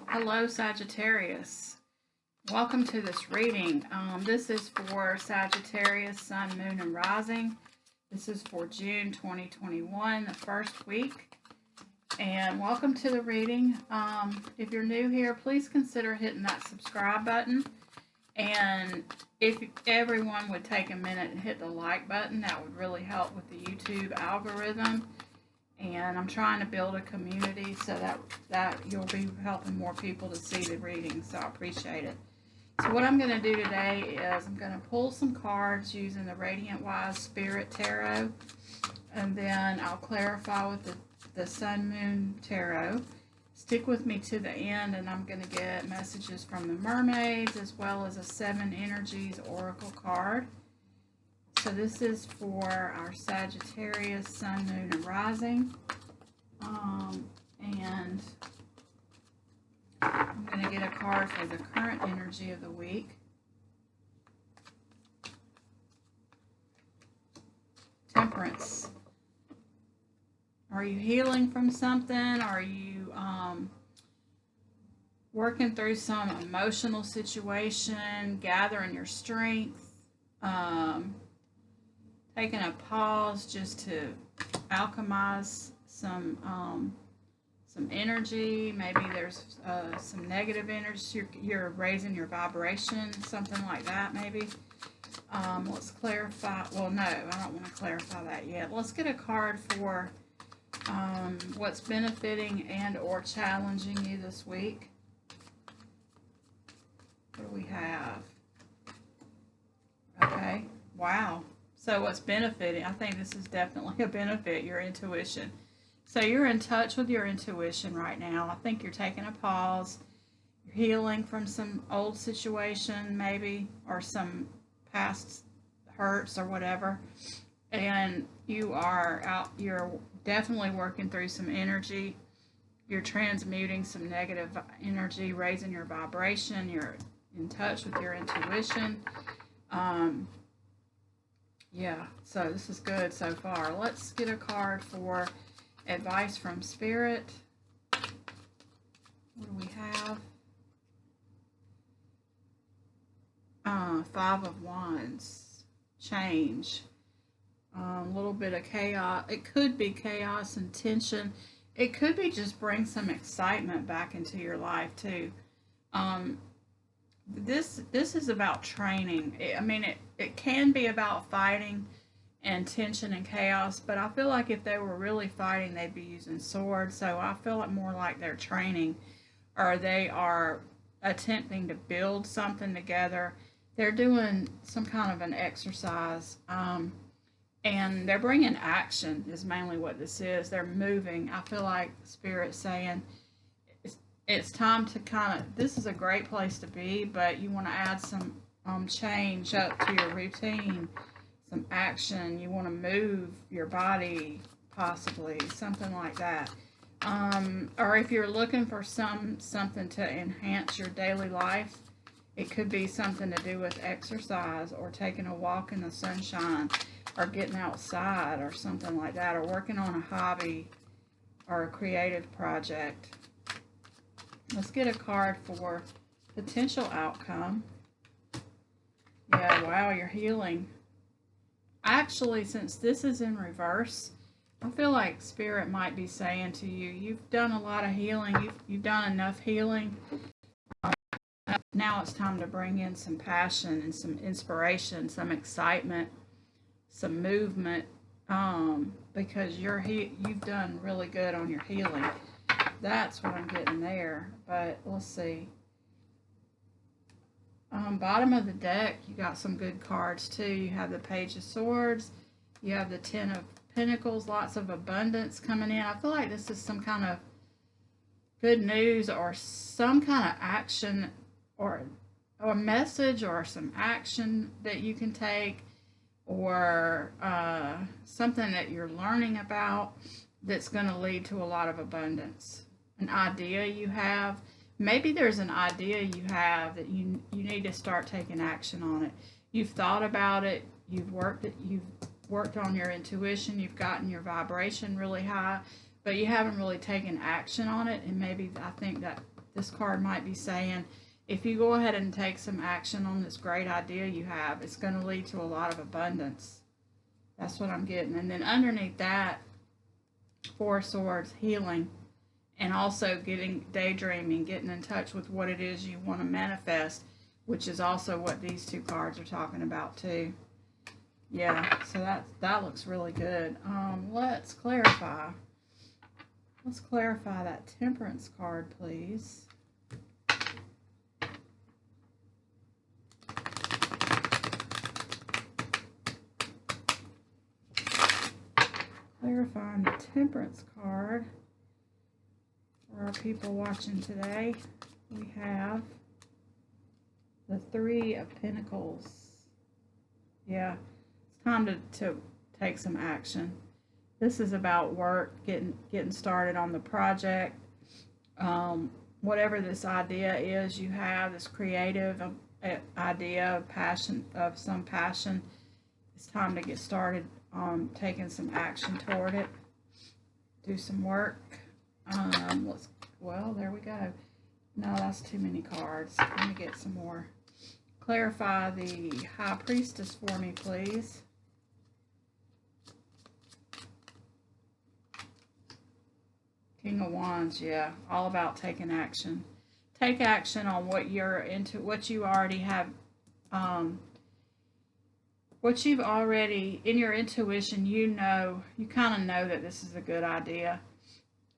Hello, Sagittarius. Welcome to this reading. This is for Sagittarius, Sun, Moon, and Rising. This is for June 2021, the first week. And welcome to the reading. If you're new here, please consider hitting that subscribe button. And if everyone would take a minute and hit the like button, that would really help with the YouTube algorithm. And I'm trying to build a community so that you'll be helping more people to see the reading, so I appreciate it. So what I'm going to do today is I'm going to pull some cards using the Radiant Wise Spirit Tarot, and then I'll clarify with the Sun Moon Tarot. Stick with me to the end, and I'm going to get messages from the mermaids as well as a 7 Energies Oracle card. So this is for our Sagittarius, Sun, Moon, and Rising. And I'm going to get a card for the current energy of the week. Temperance. Are you healing from something? Are you working through some emotional situation, gathering your strength? Taking a pause just to alchemize some energy. Maybe there's some negative energy. You're raising your vibration, something like that maybe. Let's clarify. Well, no, I don't want to clarify that yet. Let's get a card for what's benefiting and or challenging you this week. What do we have? Okay. Wow. So what's benefiting? I think this is definitely a benefit, your intuition. So you're in touch with your intuition right now. I think you're taking a pause. You're healing from some old situation maybe, or some past hurts or whatever. And you're definitely working through some energy. You're transmuting some negative energy, raising your vibration. You're in touch with your intuition. Yeah, so this is good so far. Let's get a card for advice from Spirit. What do we have? 5 of Wands. Change. A little bit of chaos. It could be chaos and tension. It could be just bring some excitement back into your life too. This is about training. It can be about fighting and tension and chaos, but I feel like if they were really fighting, they'd be using swords. So I feel like more like they're training, or they are attempting to build something together. They're doing some kind of an exercise, and they're bringing action is mainly what this is. They're moving. I feel like Spirit's saying it's time to this is a great place to be, but you want to add some change up to your routine, some action. You want to move your body, possibly, something like that. Or if you're looking for something to enhance your daily life, it could be something to do with exercise, or taking a walk in the sunshine, or getting outside, or something like that, or working on a hobby or a creative project. Let's get a card for potential outcome. Yeah, wow, you're healing. Actually, since this is in reverse, I feel like Spirit might be saying to you, you've done a lot of healing. You've done enough healing. Now it's time to bring in some passion and some inspiration, some excitement, some movement, because you've done really good on your healing. That's what I'm getting there, but let's see. Bottom of the deck, you got some good cards too. You have the Page of Swords. You have the 10 of Pentacles, lots of abundance coming in. I feel like this is some kind of good news, or some kind of action, or a message, or some action that you can take, or something that you're learning about that's going to lead to a lot of abundance. An idea you have. Maybe there's an idea you have that you need to start taking action on it. You've thought about it. You've worked on your intuition. You've gotten your vibration really high, but you haven't really taken action on it. And maybe I think that this card might be saying, if you go ahead and take some action on this great idea you have, it's going to lead to a lot of abundance. That's what I'm getting. And then underneath that, Four of Swords, healing, and also getting daydreaming, getting in touch with what it is you want to manifest, which is also what these two cards are talking about too. Yeah, so that looks really good. Let's clarify. Let's clarify that Temperance card, please. Clarifying the Temperance card for our people watching today. We have the Three of Pentacles. Yeah, it's time to take some action. This is about work, getting started on the project. Whatever this idea is you have, this creative idea of passion, of some passion, it's time to get started on taking some action toward it. Do some work. Well, there we go. No, that's too many cards. Let me get some more. Clarify the High Priestess for me, please. King of Wands, yeah, all about taking action. Take action on what you're into, what you already have, what you've already, in your intuition, you kind of know that this is a good idea.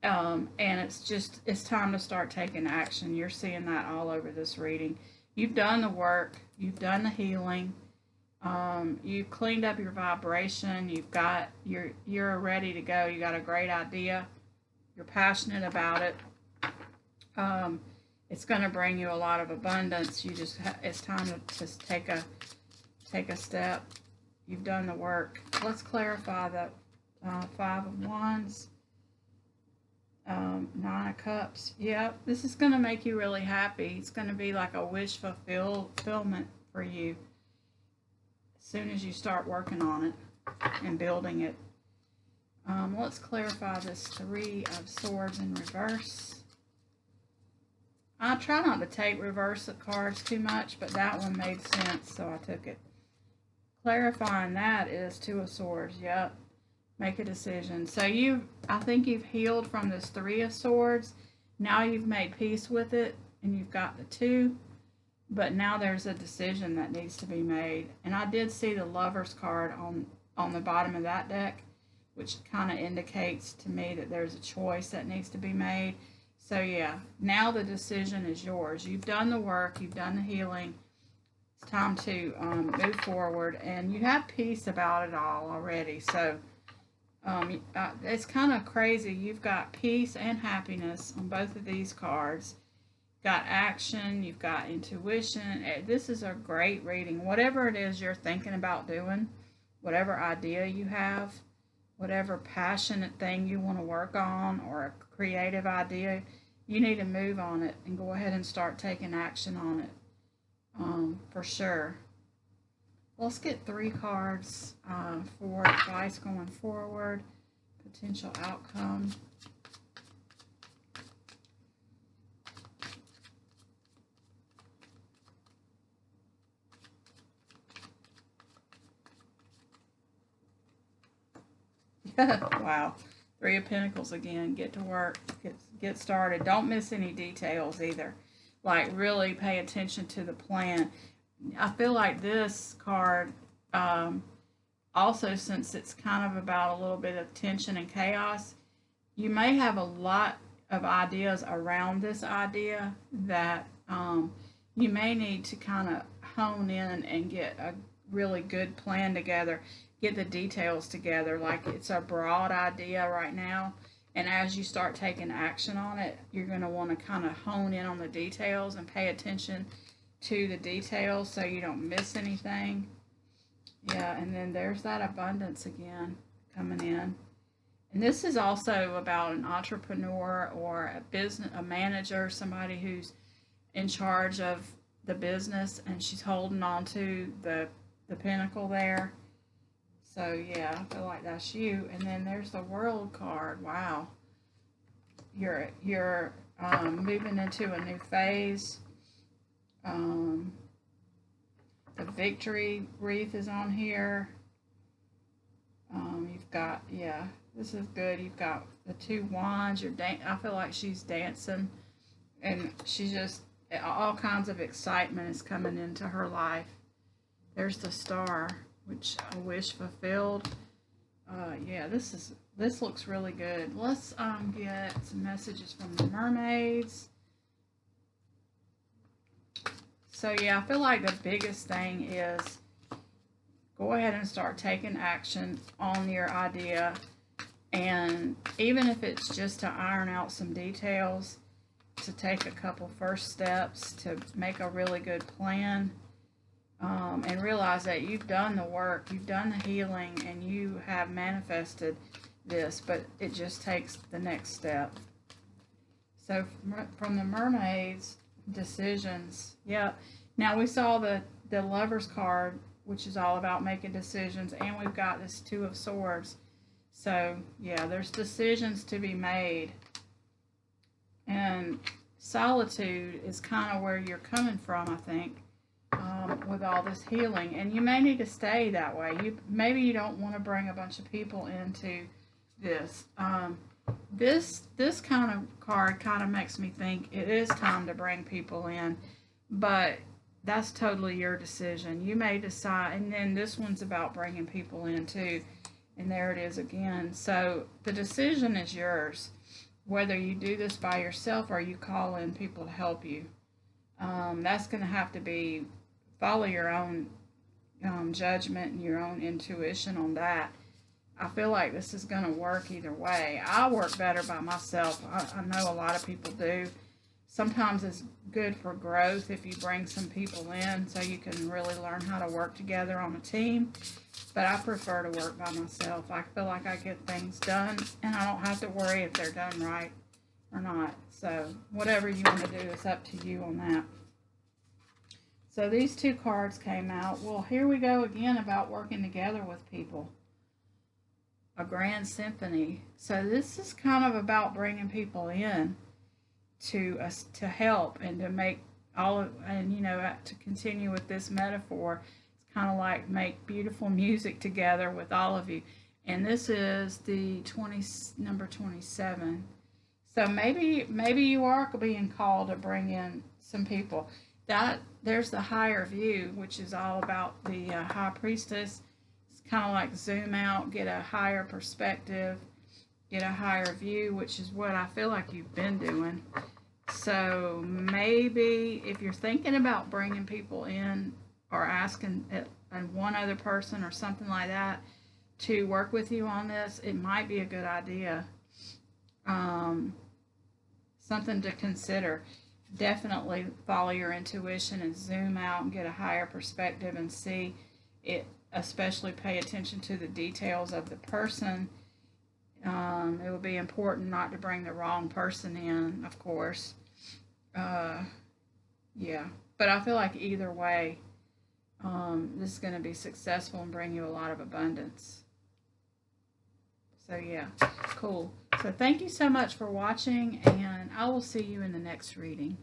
And it's time to start taking action. You're seeing that all over this reading. You've done the work. You've done the healing. You've cleaned up your vibration. You're ready to go. You got a great idea. You're passionate about it. It's going to bring you a lot of abundance. It's time to just take a step. You've done the work. Let's clarify the Five of Wands. Nine of Cups. Yep, this is going to make you really happy. It's going to be like a wish fulfillment for you as soon as you start working on it and building it. Let's clarify this Three of Swords in reverse. I try not to take reverse cards too much, but that one made sense, so I took it. Clarifying that is Two of Swords. Yep. Make a decision. So I think you've healed from this Three of Swords. Now you've made peace with it, and you've got the Two. But now there's a decision that needs to be made. And I did see the Lover's card on the bottom of that deck, which kind of indicates to me that there's a choice that needs to be made. So yeah, now the decision is yours. You've done the work. You've done the healing. It's time to move forward. And you have peace about it all already. So it's kind of crazy. You've got peace and happiness on both of these cards. Got action. You've got intuition. This is a great reading. Whatever it is you're thinking about doing, whatever idea you have, whatever passionate thing you want to work on or a creative idea, you need to move on it and go ahead and start taking action on it, for sure. Let's get 3 cards for advice going forward, potential outcome. Wow. 3 of Pentacles again. Get to work. Get started. Don't miss any details either. Like, really pay attention to the plan. I feel like this card, also, since it's kind of about a little bit of tension and chaos, you may have a lot of ideas around this idea that you may need to kind of hone in and get a really good plan together. Get the details together. Like, it's a broad idea right now, and as you start taking action on it, you're going to want to kind of hone in on the details and pay attention to the details so you don't miss anything. Yeah, and then there's that abundance again coming in. And this is also about an entrepreneur or a manager, somebody who's in charge of the business, and she's holding on to the pentacle there. So yeah, I feel like that's you. And then there's the World card. Wow. you're moving into a new phase. Um, the victory wreath is on here. You've got, yeah, this is good. You've got the 2 wands. I feel like she's dancing, and she's just, all kinds of excitement is coming into her life. There's the star, which a wish fulfilled. Yeah, this looks really good. Let's get some messages from the mermaids. So yeah, I feel like the biggest thing is go ahead and start taking action on your idea, and even if it's just to iron out some details, to take a couple first steps to make a really good plan, and realize that you've done the work, you've done the healing, and you have manifested this, but it just takes the next step. So from the mermaids, decisions. Yeah. Now we saw the Lover's card, which is all about making decisions, and we've got this 2 of Swords. So yeah, there's decisions to be made, and solitude is kind of where you're coming from, I think, with all this healing, and you may need to stay that way. Maybe you don't want to bring a bunch of people into this. This kind of card kind of makes me think it is time to bring people in, but that's totally your decision. You may decide, and then this one's about bringing people in too, and there it is again. So the decision is yours, whether you do this by yourself or you call in people to help you. That's going to have to be, follow your own judgment and your own intuition on that. I feel like this is going to work either way. I work better by myself. I know a lot of people do. Sometimes it's good for growth if you bring some people in so you can really learn how to work together on a team. But I prefer to work by myself. I feel like I get things done, and I don't have to worry if they're done right or not. So whatever you want to do is up to you on that. So these 2 cards came out. Well, here we go again about working together with people. A grand symphony. So this is kind of about bringing people in to us to help and to make all of, and you know, to continue with this metaphor, it's kind of like make beautiful music together with all of you. And this is the number 27. So maybe you are being called to bring in some people. There's the higher view, which is all about the high priestess. Kind of like zoom out, get a higher perspective, get a higher view, which is what I feel like you've been doing. So maybe if you're thinking about bringing people in or asking one other person or something like that to work with you on this, it might be a good idea. Something to consider. Definitely follow your intuition and zoom out and get a higher perspective and see it. Especially pay attention to the details of the person. It would be important not to bring the wrong person in, of course. Yeah, but I feel like either way, this is going to be successful and bring you a lot of abundance. So yeah, cool. So thank you so much for watching, and I will see you in the next reading.